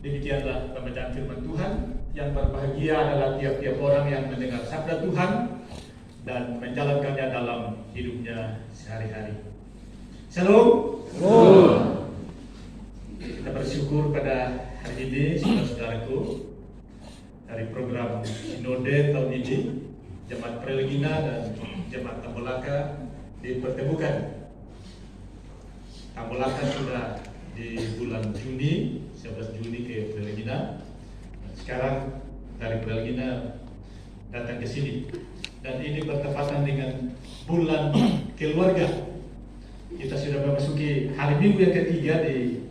Demikianlah pembacaan firman Tuhan. Yang berbahagia adalah tiap-tiap orang yang mendengar sabda Tuhan dan menjalankannya dalam hidupnya sehari-hari. Shalom. Kita bersyukur pada hari ini, saudara-saudaraku, dari program Sinode tahun ini, Jemaat Prelegina dan Jemaat Tambolaka dipertemukan. Tambolaka sudah di bulan Juni, 11 Juni ke Prelegina. Sekarang dari Prelegina datang ke sini. Dan ini bertepatan dengan bulan keluarga. Kita sudah memasuki hari Minggu yang ketiga di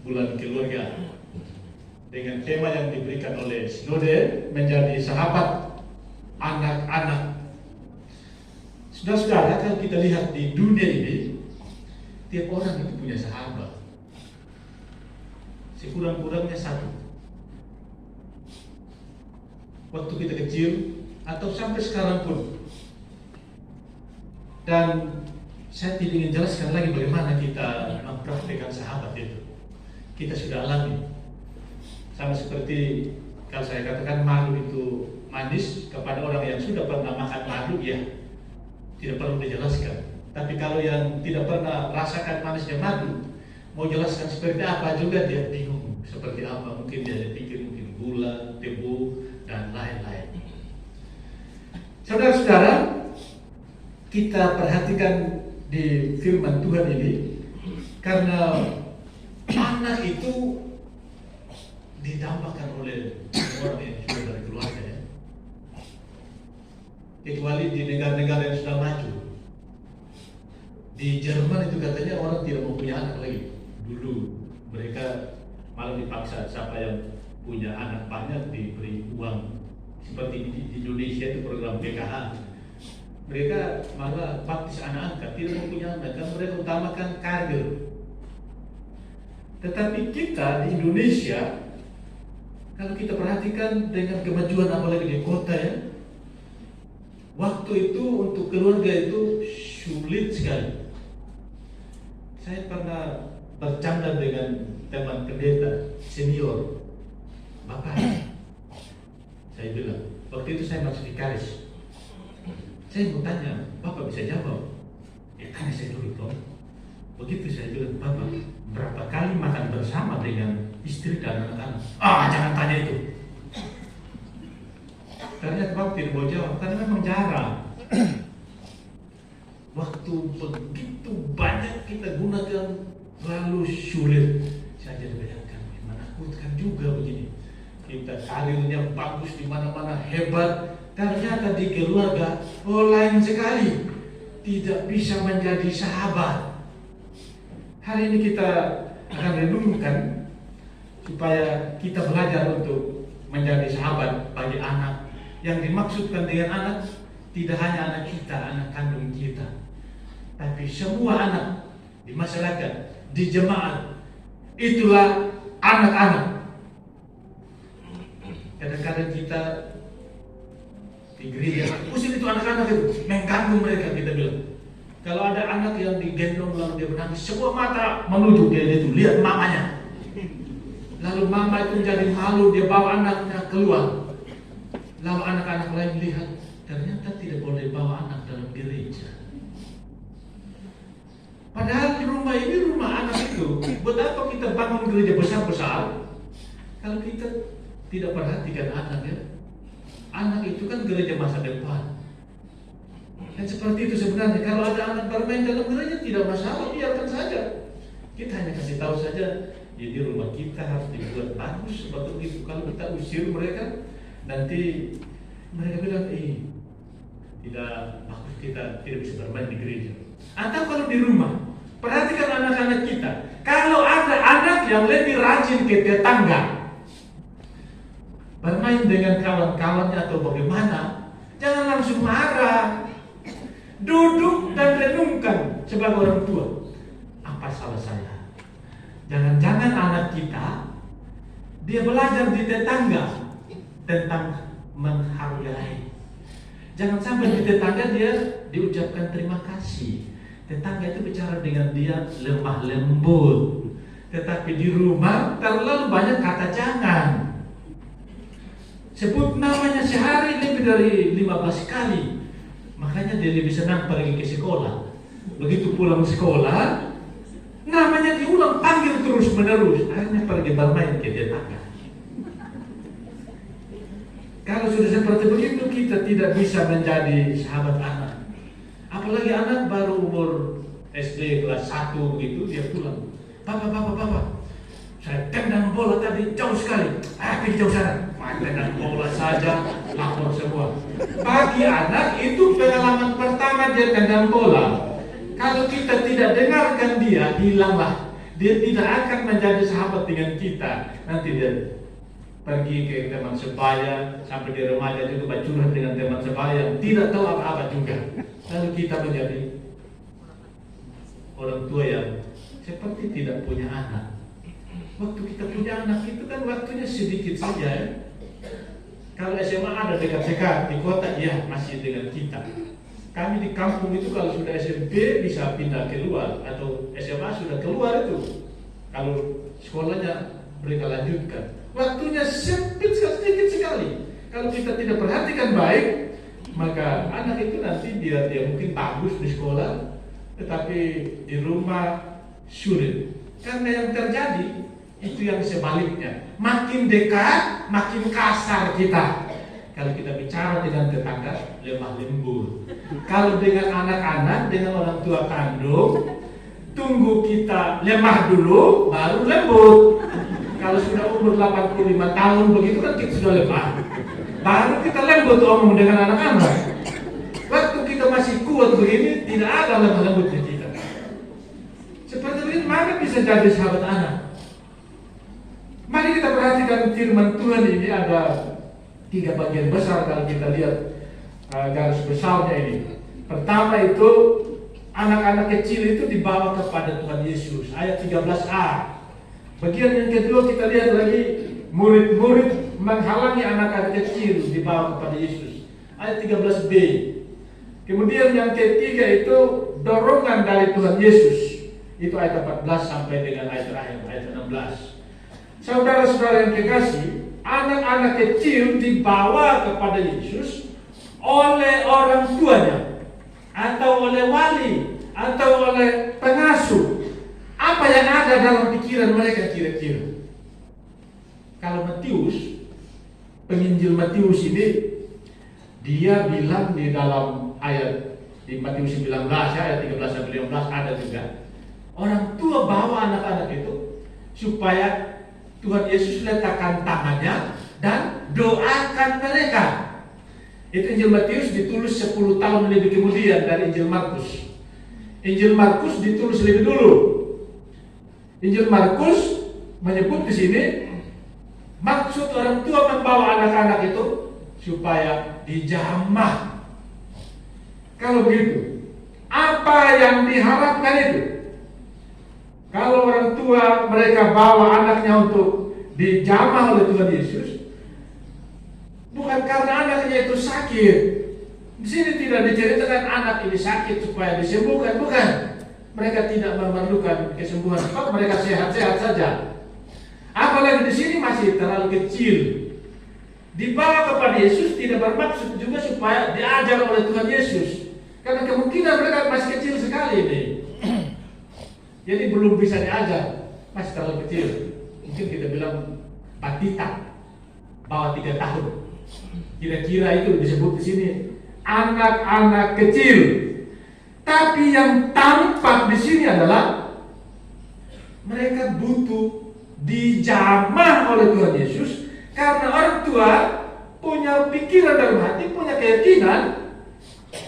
bulan keluarga. Dengan tema yang diberikan oleh Sinode, menjadi sahabat anak-anak. Saudara-saudara, kalau kita lihat di dunia ini, tiap orang itu punya sahabat. Sekurang-kurangnya satu. Waktu kita kecil atau sampai sekarang pun. Dan saya tidak ingin jelaskan lagi bagaimana kita mempraktikkan sahabat itu. Kita sudah alami. Sama seperti kalau saya katakan madu itu manis kepada orang yang sudah pernah makan madu, ya tidak perlu dijelaskan. Tapi kalau yang tidak pernah rasakan manisnya madu, mau jelaskan seperti apa juga dia bingung. Seperti apa, mungkin dia pikir mungkin gula, tebu, dan lain-lain. Saudara-saudara, kita perhatikan di firman Tuhan ini, karena anak itu didambakan oleh orang yang sudah dari keluarga, ya. Kecuali di negara-negara yang sudah maju. Di Jerman itu katanya orang tidak mau punya anak lagi. Dulu mereka malah dipaksa, siapa yang punya anak banyak diberi uang. Seperti di Indonesia itu program PKH. Mereka malah baptis anak angkat, tidak mau punya anak, karena mereka utamakan karir. Tetapi kita di Indonesia, kalau kita perhatikan dengan kemajuan apalagi di kota, ya, waktu itu untuk keluarga itu sulit sekali. Saya pernah bercanda dengan teman pendeta senior, Bapak, saya bilang, waktu itu saya masih di Karis. Saya mau tanya, Bapak bisa jawab? Ya tanya saya dulu dong. Begitu saya bilang, Bapak, berapa kali makan bersama dengan istri dan anak-anak? Jangan tanya itu. Ternyata Bapak tidak mau jawab, karena memang jarang. Waktu begitu banyak kita gunakan, lalu sulit. Saya jadi bayangkan, menakutkan juga begini. Kita karirnya bagus di mana-mana, hebat. Ternyata di keluarga, lain sekali. Tidak bisa menjadi sahabat. Hari ini kita akan renungkan supaya kita belajar untuk menjadi sahabat bagi anak. Yang dimaksudkan dengan anak tidak hanya anak kita, anak kandung kita, tapi semua anak di masyarakat, di jemaat. Itulah anak-anak. Kadang-kadang kita di gereja, usir itu anak-anak itu, mengganggu mereka, kita bilang. Kalau ada anak yang digendong lalu dia menangis, semua mata menuju dia itu, lihat mamanya. Lalu mama itu menjadi malu, dia bawa anaknya keluar. Lalu anak-anak lain lihat, ternyata tidak boleh bawa anak dalam gereja. Padahal rumah ini rumah anak itu. Buat apa kita bangun gereja besar-besar kalau kita tidak perhatikan anak, ya? Anak itu kan gereja masa depan. Dan seperti itu sebenarnya, kalau ada anak bermain dalam gereja tidak masalah, biarkan saja. Kita hanya kasih tahu saja, jadi rumah kita harus dibuat bagus seperti itu. Kalau kita usir mereka, nanti mereka bilang, tidak bagus, kita tidak bisa bermain di gereja. Atau kalau di rumah, perhatikan anak-anak kita. Kalau ada anak yang lebih rajin ke tetangga, bermain dengan kawan-kawannya atau bagaimana, jangan langsung marah. Duduk dan renungkan sebagai orang tua. Apa salah saya? Jangan-jangan anak kita, dia belajar di tetangga tentang menghargai. Jangan sampai di tetangga dia diucapkan terima kasih. Tetangga itu bicara dengan dia lemah lembut. Tetapi di rumah terlalu banyak kata jangan. Sebut namanya sehari lebih dari 15 kali. Makanya dia lebih senang pergi ke sekolah. Begitu pulang sekolah, namanya diulang, panggil terus menerus. Akhirnya pergi bermain ke tetangga. Kalau sudah seperti begitu, kita tidak bisa menjadi sahabat anak. Apalagi anak baru umur SD kelas 1 begitu, dia pulang. Papa, saya tendang bola tadi jauh sekali. Pergi jauh sana. Main tendang bola saja, lapor semua. Bagi anak itu pengalaman pertama dia tendang bola. Kalau kita tidak dengarkan dia, hilanglah. Dia tidak akan menjadi sahabat dengan kita. Nanti dia pergi ke teman sebaya, sampai di remaja juga curhat dengan teman sebaya, tidak tahu apa-apa juga. Lalu kita menjadi orang tua yang seperti tidak punya anak. Waktu kita punya anak itu kan waktunya sedikit saja ya. Kalau SMA ada dekat-dekat, di kota ya masih dengan kita. Kami di kampung itu kalau sudah SMP bisa pindah keluar, atau SMA sudah keluar itu. Kalau sekolahnya mereka lanjutkan. Waktunya sempit sedikit sekali. Kalau kita tidak perhatikan baik, maka anak itu nanti dia mungkin bagus di sekolah, tetapi di rumah sulit. Karena yang terjadi itu yang sebaliknya. Makin dekat, makin kasar kita. Kalau kita bicara dengan tetangga, lemah lembut. Kalau dengan anak-anak, dengan orang tua kandung, tunggu kita lemah dulu, baru lembut. Kalau sudah umur 85 tahun begitu kan kita sudah lemah. Baru kita lembut omong dengan anak-anak. Waktu kita masih kuat begini, tidak ada lemah lembutnya kita. Seperti ini, mana bisa jadi sahabat anak? Mari kita perhatikan firman Tuhan ini, ada 3 bagian besar kalau kita lihat garis besarnya ini. Pertama itu, anak-anak kecil itu dibawa kepada Tuhan Yesus, ayat 13a. Bagian yang kedua kita lihat lagi, murid-murid menghalangi anak-anak kecil dibawa kepada Yesus, ayat 13b. Kemudian yang ketiga itu dorongan dari Tuhan Yesus, itu ayat 14 sampai dengan ayat terakhir, ayat 16. Saudara-saudara yang kekasih, anak-anak kecil dibawa kepada Yesus oleh orang tuanya, atau oleh wali, atau oleh pengasuh. Apa yang ada dalam pikiran mereka kira-kira? Kalau Matius, penginjil Matius ini, dia bilang di dalam ayat di Matius 19 ayat 13 sampai 15 ada juga, orang tua bawa anak-anak itu supaya Tuhan Yesus letakkan tangannya dan doakan mereka. Itu Injil Matius ditulis 10 tahun lebih kemudian dari Injil Markus. Injil Markus ditulis lebih dulu. Injil Markus menyebut di sini maksud orang tua membawa anak-anak itu supaya dijamah. Kalau begitu, apa yang diharapkan itu? Kalau orang tua mereka bawa anaknya untuk dijamah oleh Tuhan Yesus, bukan karena anaknya itu sakit. Di sini tidak diceritakan anak ini sakit supaya disembuhkan, bukan. Mereka tidak memerlukan kesembuhan, sebab mereka sehat-sehat saja. Apalagi di sini masih terlalu kecil. Dibawa kepada Yesus tidak bermaksud juga supaya diajar oleh Tuhan Yesus, karena kemungkinan mereka masih kecil sekali ini. Jadi belum bisa diajar, masih terlalu kecil. Mungkin kita bilang batita, bawah 3 tahun. Kira-kira itu disebut di sini anak-anak kecil. Tapi yang tampak di sini adalah mereka butuh dijamah oleh Tuhan Yesus, karena orang tua punya pikiran dalam hati, punya keyakinan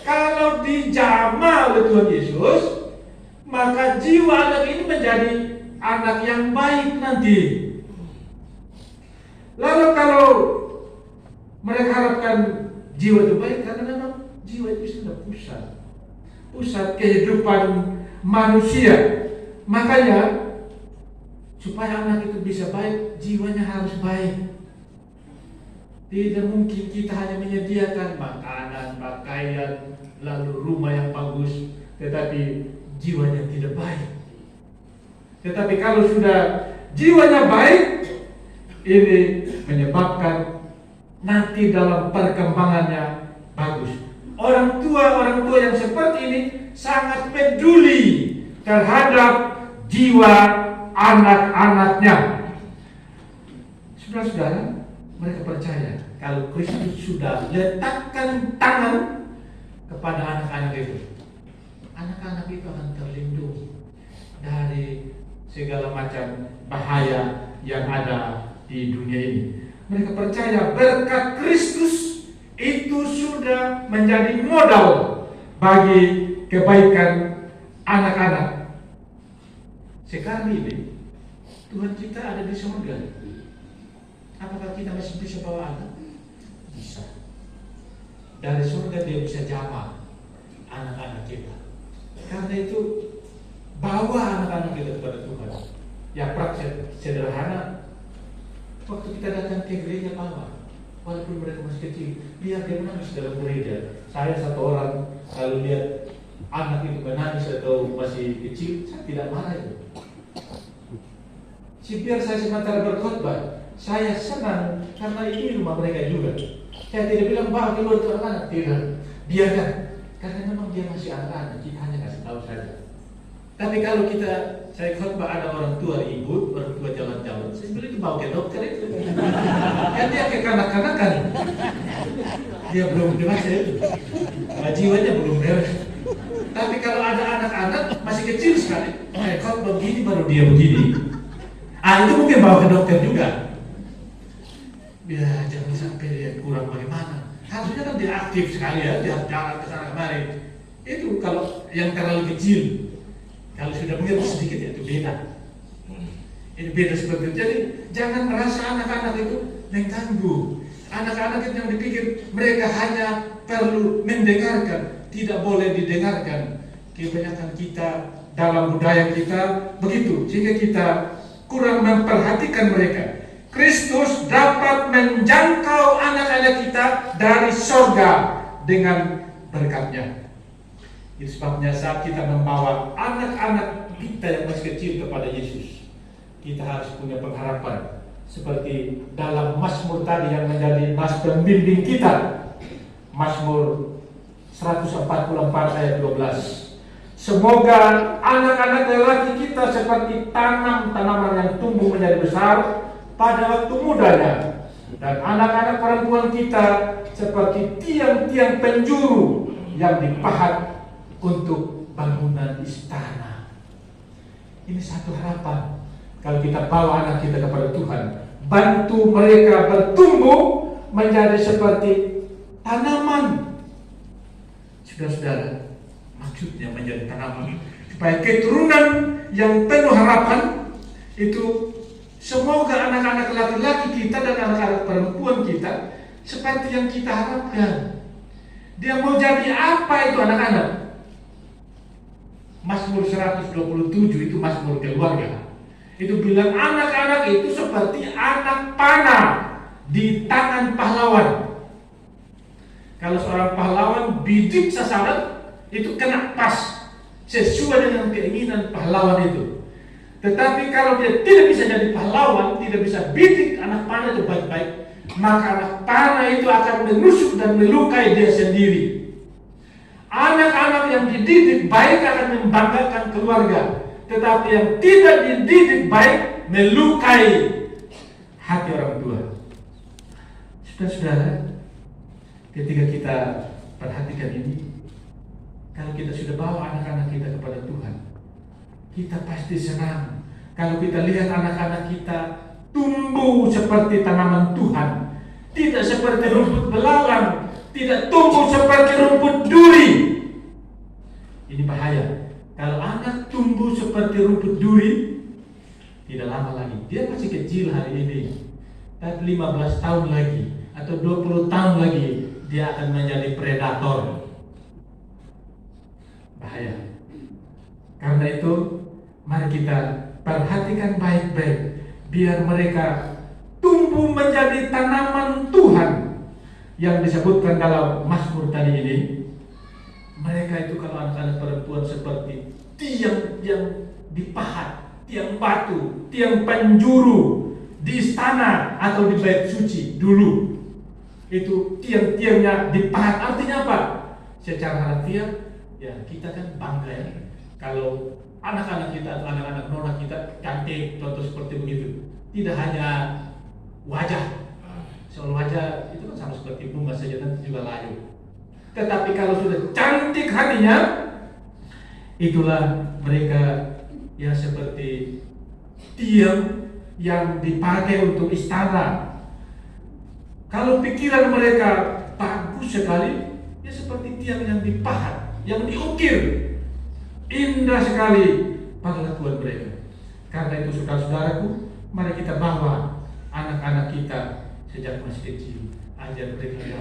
kalau dijamah oleh Tuhan Yesus, maka jiwa anak ini menjadi anak yang baik nanti. Lalu kalau mereka harapkan jiwa itu baik, karena memang jiwa itu sudah pusat kehidupan manusia. Makanya supaya anak itu bisa baik, jiwanya harus baik. Tidak mungkin kita hanya menyediakan makanan, pakaian, lalu rumah yang bagus, tetapi jiwanya tidak baik. Tetapi kalau sudah jiwanya baik, ini menyebabkan nanti dalam perkembangannya bagus. Orang tua yang seperti ini sangat peduli terhadap jiwa anak-anaknya. Saudara-saudara, mereka percaya kalau Kristus sudah letakkan tangan kepada anak-anak itu, anak-anak itu akan terlindungi dari segala macam bahaya yang ada di dunia ini. Mereka percaya berkat Kristus itu sudah menjadi modal bagi kebaikan anak-anak. Sekarang ini Tuhan kita ada di surga. Apakah kita masih bisa bawa anak? Bisa. Dari surga dia bisa jamah anak-anak kita. Karena itu bawa anak-anak kita kepada Tuhan. Ya praktek sederhana. Waktu kita datang ke gereja bawa, walaupun mereka masih kecil, lihat dia menangis dalam gereja. Saya satu orang, kalau lihat anak itu menangis atau masih kecil, saya tidak marah itu. Biar saya sementara berkhotbah, saya senang karena ini rumah mereka juga. Saya tidak bilang bawa keluar ke anak, tidak. Biarkan, karena memang dia masih anak-anak, kita hanya kasih tahu saja. Tapi kalau saya khotbah ada orang tua ribut, orang tua jalan-jalan, saya bilang itu bawa ke dokter itu. Kan dia kekanak-kanakan. Dia belum dewasa itu. Jiwanya belum beres. Tapi kalau ada anak-anak masih kecil sekali, khotbah begini baru dia begini. Itu mungkin bawa ke dokter juga. Ya jangan sampai dia kurang bagaimana. Harusnya kan dia aktif sekali ya, dia jalan ke sana kemari. Itu kalau yang terlalu kecil. Kalau sudah mengerti sedikit ya itu beda. Ini beda seperti itu. Jadi jangan merasa anak-anak itu mengganggu. Anak-anak itu yang dipikir mereka hanya perlu mendengarkan, tidak boleh didengarkan. Kebanyakan kita dalam budaya kita begitu, sehingga kita kurang memperhatikan mereka. Kristus dapat menjangkau anak-anak kita dari sorga dengan berkatnya. Itu sebabnya saat kita membawa anak-anak kita yang masih kecil kepada Yesus, kita harus punya pengharapan. Seperti dalam Mazmur tadi yang menjadi nas pembimbing kita, Mazmur 144 ayat 12. Semoga anak-anak lelaki kita seperti tanaman yang tumbuh menjadi besar pada waktu mudanya, dan anak-anak perempuan kita seperti tiang-tiang penjuru yang dipahat untuk bangunan istana. Ini satu harapan. Kalau kita bawa anak kita kepada Tuhan, bantu mereka bertumbuh menjadi seperti tanaman. Saudara-saudara, maksudnya menjadi tanaman supaya keturunan yang penuh harapan itu, semoga anak-anak laki-laki kita dan anak-anak perempuan kita seperti yang kita harapkan. Dia mau jadi apa itu anak-anak? Mazmur 127 itu Mazmur keluarga. Itu bilang anak-anak itu seperti anak panah di tangan pahlawan. Kalau seorang pahlawan bidik sasaran, itu kena pas sesuai dengan keinginan pahlawan itu. Tetapi kalau dia tidak bisa jadi pahlawan, tidak bisa bidik anak panah itu baik-baik, maka anak panah itu akan menusuk dan melukai dia sendiri. Anak-anak yang dididik baik akan membanggakan keluarga, tetapi yang tidak dididik baik melukai hati orang tua. Saudara-saudara, ketika kita perhatikan ini, kalau kita sudah bawa anak-anak kita kepada Tuhan, kita pasti senang. Kalau kita lihat anak-anak kita tumbuh seperti tanaman Tuhan, tidak seperti rumput belalang, tidak tumbuh seperti rumput duri. Ini bahaya. Kalau anak tumbuh seperti rumput duri, tidak lama lagi, dia masih kecil hari ini, tapi 15 tahun lagi atau 20 tahun lagi dia akan menjadi predator. Bahaya. Karena itu mari kita perhatikan baik-baik, biar mereka tumbuh menjadi tanaman Tuhan yang disebutkan dalam Mazmur tadi ini. Mereka itu kalau anak-anak perempuan seperti tiang yang dipahat tiang batu, tiang penjuru di istana atau di bait suci dulu. Itu tiang-tiangnya dipahat. Artinya apa? Secara harfiah, ya kita kan bangga ya kalau anak-anak kita, anak-anak nona kita cantik, contoh seperti begitu. Tidak hanya wajah, soal wajah itu kan sama seperti bunga saja, nanti juga layu. Tetapi kalau sudah cantik hatinya, itulah mereka yang seperti tiang yang dipakai untuk istana. Kalau pikiran mereka bagus sekali, ya seperti tiang yang dipahat, yang diukir. Indah sekali perlakuan mereka. Karena itu saudara-saudaraku, mari kita bawa anak-anak kita sejak masih kecil, ajar mereka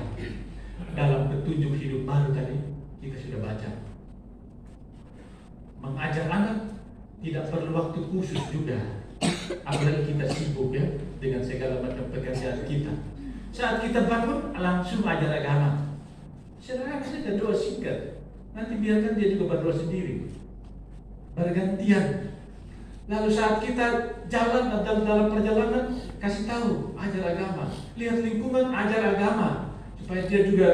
dalam petunjuk hidup baru tadi kita sudah baca. Mengajar anak tidak perlu waktu khusus juga, apalagi kita sibuk ya dengan segala macam pekerjaan kita. Saat kita bangun langsung ajar agama. Sederhana saja, doa singkat. Nanti biarkan dia juga berdoa sendiri, bergantian. Lalu saat kita jalan dalam perjalanan, kasih tahu, ajar agama. Lihat lingkungan, ajar agama, supaya dia juga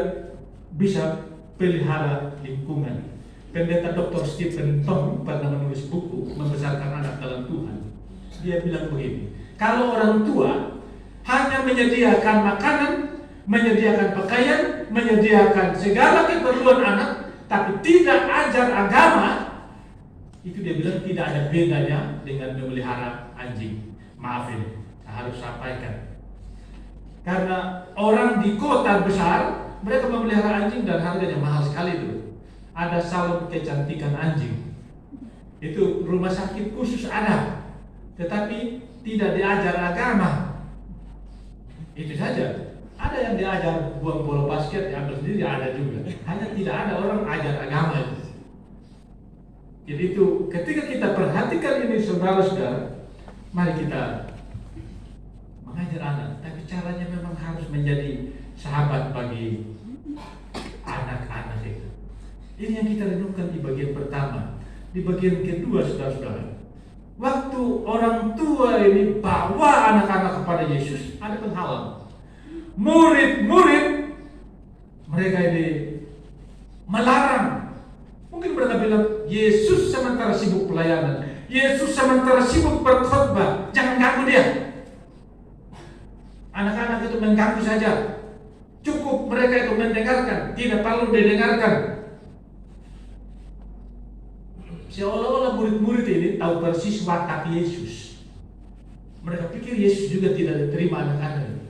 bisa pelihara lingkungan. Pendeta Dr. Stephen Tong pernah menulis buku Membesarkan Anak Dalam Tuhan. Dia bilang begini, kalau orang tua hanya menyediakan makanan, menyediakan pakaian, menyediakan segala keperluan anak, tapi tidak ajar agama, itu dia bilang tidak ada bedanya dengan memelihara anjing. Maaf ini, saya harus sampaikan. Karena orang di kota besar, mereka memelihara anjing dan harganya mahal sekali itu. Ada salon kecantikan anjing. Itu rumah sakit khusus ada, tetapi tidak diajar agama. Itu saja. Ada yang diajar buang bola basket, diambil sendiri, ada juga. Hanya tidak ada orang ajar agama itu. Jadi itu ketika kita perhatikan ini saudara-saudara, mari kita mengajar anak. Tapi caranya memang harus menjadi sahabat bagi anak-anak itu. Ini yang kita renungkan di bagian pertama. Di bagian kedua saudara-saudara, waktu orang tua ini bawa anak-anak kepada Yesus, ada penghalang. Murid-murid mereka ini melarang. Mungkin mereka bilang, Yesus sementara sibuk pelayanan, Yesus sementara sibuk berkhotbah, jangan ganggu dia. Anak-anak itu mengganggu saja. Cukup mereka itu mendengarkan, tidak perlu didengarkan. Seolah-olah murid-murid ini tahu persis watak Yesus. Mereka pikir Yesus juga tidak diterima anak-anak,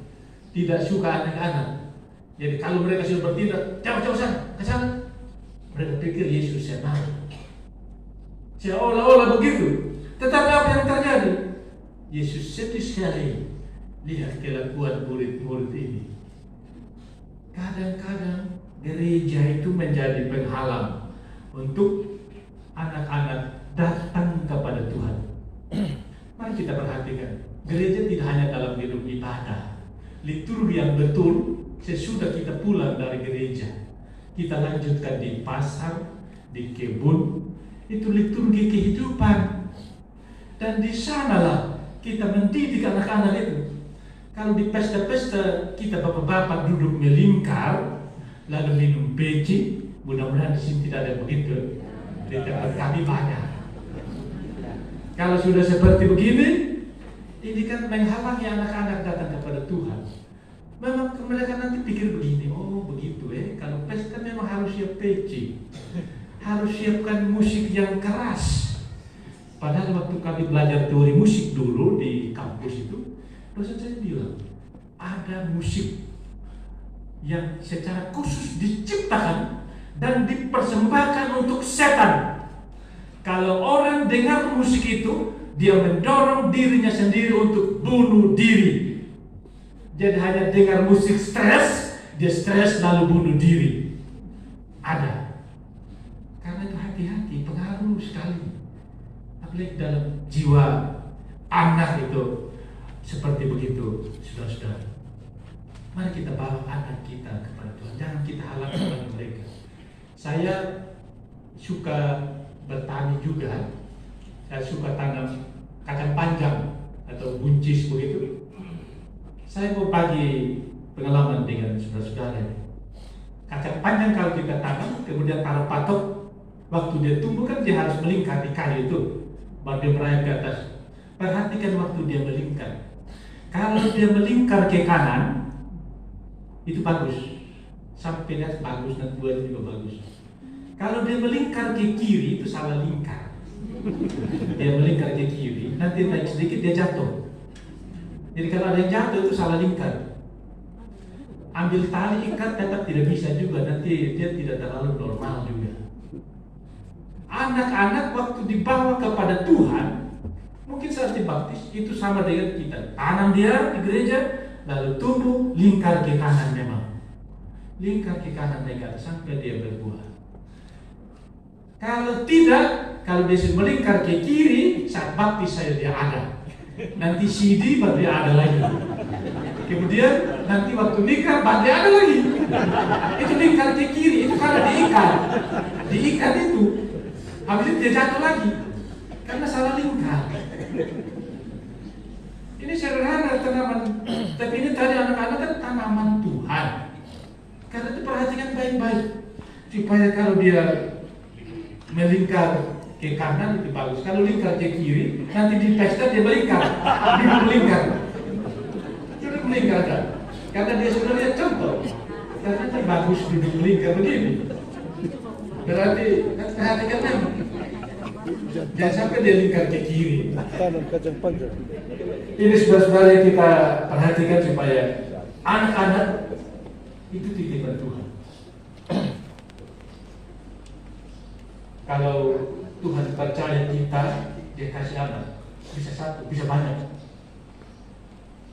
tidak suka anak-anak. Jadi kalau mereka sudah bertindak, jauh-jauh sana, ke sana, mereka pikir Yesus senang. Seolah-olah begitu. Tetapi apa yang terjadi? Yesus sedih sekali lihat kelakuan murid-murid ini. Kadang-kadang gereja itu menjadi penghalang untuk anak-anak datang kepada Tuhan. Mari kita perhatikan, gereja tidak hanya dalam hidup ibadah, liturgi yang betul sesudah kita pulang dari gereja. Kita lanjutkan di pasar, di kebun, itu liturgi kehidupan. Dan di sanalah kita mendidik anak-anak itu. Kalau di pesta-pesta kita bapak-bapak duduk melingkar, lalu minum peci, mudah-mudahan di sini tidak ada begitu. Di tempat kami banyak. Kalau sudah seperti begini, ini kan menghalangi anak-anak datang kepada Tuhan. Memang mereka nanti pikir begini, oh begitu kalau pesta memang harus siap peci, harus siapkan musik yang keras. Padahal waktu kami belajar teori musik dulu di kampus itu, dosen saya bilang, ada musik yang secara khusus diciptakan dan dipersembahkan untuk setan. Kalau orang dengar musik itu, dia mendorong dirinya sendiri untuk bunuh diri. Jadi hanya dengar musik stres, dia stres lalu bunuh diri. Ada. Karena itu hati-hati, pengaruh sekali. Apalagi dalam jiwa anak itu seperti begitu, saudara-saudara. Mari kita bawa anak kita kepada Tuhan. Jangan kita halangi kepada mereka. Saya suka bertani juga. Saya suka tanam kacang panjang atau buncis begitu. Saya mau bagi pengalaman dengan saudara-saudara. Kacang panjang kalau kita tanam, kemudian taruh patok, waktu dia tumbuh kan dia harus melingkar di kayu itu, baru dia merayap ke atas. Perhatikan waktu dia melingkar. Kalau dia melingkar ke kanan, itu bagus, sampai dia bagus dan buahnya juga bagus. Kalau dia melingkar ke kiri, itu salah lingkar. Dia melingkar ke kiri, nanti naik sedikit dia jatuh. Jadi kalau ada yang jatuh itu salah lingkar. Ambil tali ikat tetap tidak bisa juga, nanti dia tidak terlalu normal juga. Anak-anak waktu dibawa kepada Tuhan, mungkin saat dibaptis itu sama dengan kita. Tanam dia di gereja, lalu tumbuh, lingkar ke kanan memang. Lingkar ke kanan naik ke atas sampai dia berbuah. Kalau tidak, kalau dia melingkar ke kiri, saat baptis saya dia ada. Nanti CD baru dia ada lagi. Kemudian nanti waktu nikah baru dia ada lagi. Itu lingkar ke kiri, itu karena diikat. Diikat itu, habis itu dia jatuh lagi. Karena salah lingkar. Ini sederhana tanaman, tapi ini tadi anak-anak kan tanaman Tuhan. Karena itu perhatikan baik-baik, supaya kalau dia melingkar ke kanan itu bagus. Kalau lingkar ke kiri, nanti di pesta dia melingkar. Dia melingkar. Dia melingkar kan? Karena dia sudah lihat contoh. Ternyata bagus duduk melingkar begini. Berarti perhatikan memang. Jangan sampai dia lingkar ke kiri. Tanam kacang panjang. Ini saudara-saudara yang kita perhatikan supaya anak-anak itu titipan Tuhan. Kalau Tuhan percaya kita, dia kasih anak, bisa satu, bisa banyak.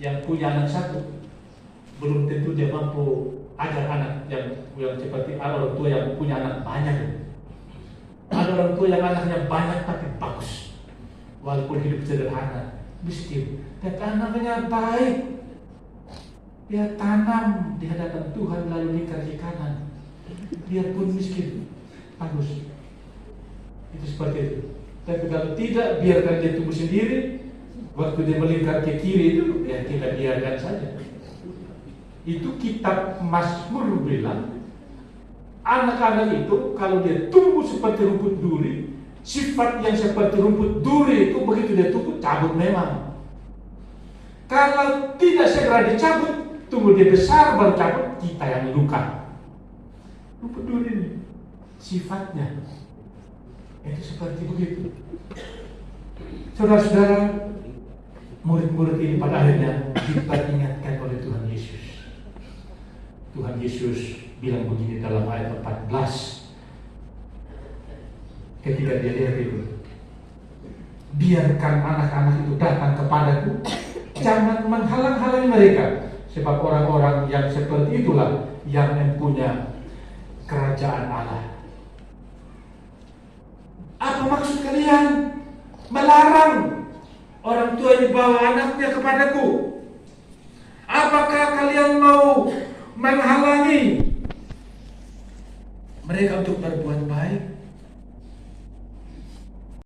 Yang punya anak satu, belum tentu dia mampu ajar anak yang seperti orang tua yang punya anak banyak. Ada orang tua yang anaknya banyak tapi bagus, walaupun hidup sederhana, miskin, tapi anaknya baik. Dia tanam di hadapan Tuhan lalu lingkar ke kanan, biarpun miskin, bagus. Itu seperti itu. Tapi kalau tidak, biarkan dia tumbuh sendiri. Waktu dia melingkar ke kiri itu, ya kita biarkan saja. Itu kitab Mazmur bilang, anak-anak itu kalau dia tumbuh seperti rumput duri, sifat yang seperti rumput duri itu begitu dia tumbuh, cabut memang. Kalau tidak segera dicabut, tunggu dia besar baru cabut, kita yang luka. Rumput duri ini sifatnya itu seperti begitu. Saudara-saudara, murid-murid ini pada akhirnya diperingatkan oleh Tuhan Yesus. Tuhan Yesus bilang begini dalam ayat 14 ketika dia lihat itu, biarkan anak-anak itu datang kepadaku, jangan menghalang-halangi mereka, sebab orang-orang yang seperti itulah yang mempunyai kerajaan Allah. Apa maksud kalian melarang orang tua ini bawa anaknya kepadaku? Apakah kalian mau menghalangi mereka untuk berbuat baik?